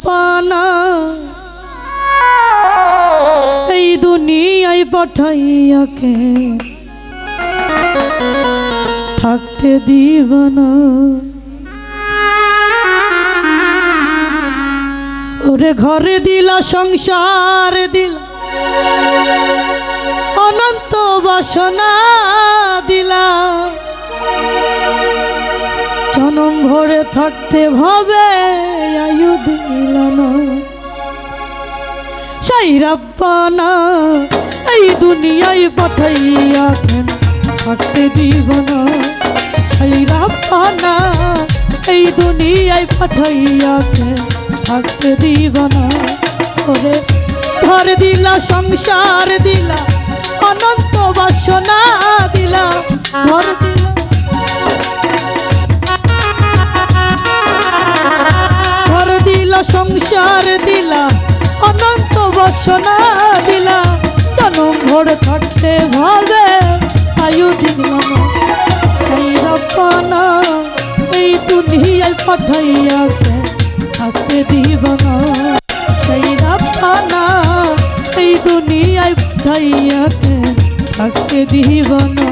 রাব্বানা এই দুনিয়ায় পাঠাইয়াকে থাকতে দিব না। ওরে ঘরে দিলা সংসার দিলা অনন্ত বাসনা দিলা জনম ভরে থাকতে ভাবে আয়ু দিলা না। সেই রাব্বানা এই দুনিয়ায় পাঠাইয়া কেন থাকতে দিব না। সেই রাব্বানা এই দুনিয়ায় পাঠাইয়া কেন থাকতে দিব না। ওরে ঘর দিলা সংসার দিলা অনন্ত বাসনা দিলা ঘর দিলা ঘর দিলা সংসার দিলা অনন্ত বাসনা দিলা জনম ভরে থাকতে ভাবে আয়ু দিলা না। সেই রাব্বানা এই দুনিয়ায় পাঠাইয়া থাকতে দিব না। সেই রাব্বানা এই দুনিয়ায় পাঠাইয়া থাকতে দিব না।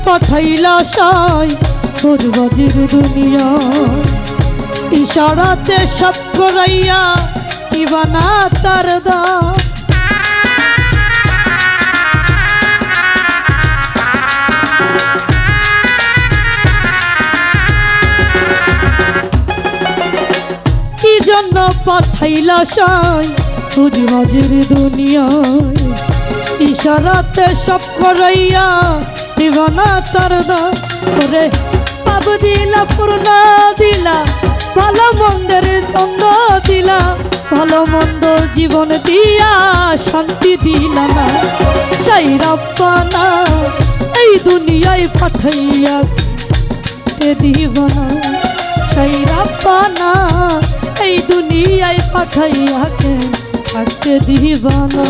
পাঠাইলা সাই বরবাদের দুনিয়া ইশারাতে সব করাইয়া দিবানা তার দা। কি জন্য পাঠাইলা সাই বরবাদের দুনিয়া ইশারাতে সব করাইয়া দিবানা তার দা। করে পাপ দিলা পূর্ণ দিলা ভালো মন্দের দ্বন্দ্ব দিলা ভালো মন্দ জীবন দিয়া শান্তি দিলা না। সেই রাব্বানা এই দুনিয়ায় পাঠাইয়া দিব না। সেই রাব্বানা এই দুনিয়ায় পাঠাইয়া থাকতে দিব না।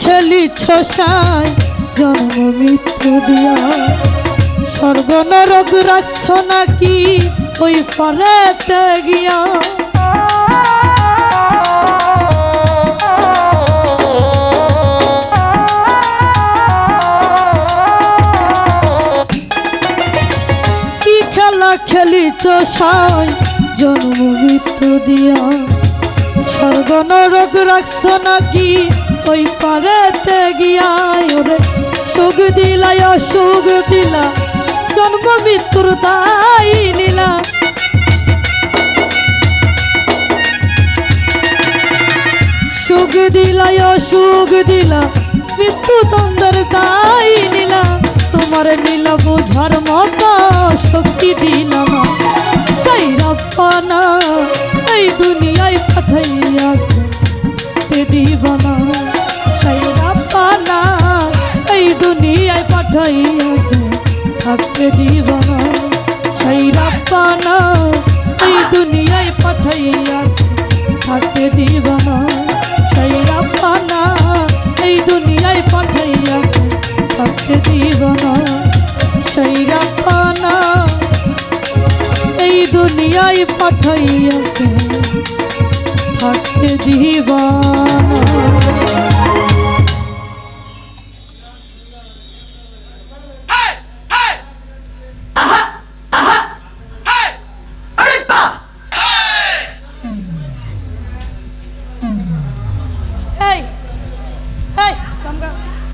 খেলিছ সাই জন্ম মৃত্যু দিয়া স্বর্গ নরক রাখছ নাকি ওই পারেতে গিয়া। কি খেলা খেলিছ সাই জন্ম মৃত্যু দিয়া স্বর্গ নরক রাখছ নাকি ওই পারেতে গিয়া। ওরে সুখ দিলা অসুখ দিলা জন্ম মৃত্যুর দায় নিলা। সুখ দিলা অসুখ দিলা মৃত্যু দ্বন্দ্বের দায় নিলা। তোমার নীলা বোঝার মতো শক্তি দিলা না। সেই রাব্বানা এই দুনিয়ায় পাঠাইয়া দিব না। সেই রাব্বানা এই দুনিয়ায় পাঠাইয়া থাকতে দিব না। সেই রাব্বানা এই দুনিয়ায় পাঠাইয়া থাকতে দিব না। সেই রাব্বানা এই দুনিয়ায় পাঠাইয়া থাকতে দিব না। সেই রাব্বানা বিদায় পাঠাইয়া থাকতে দিবা না।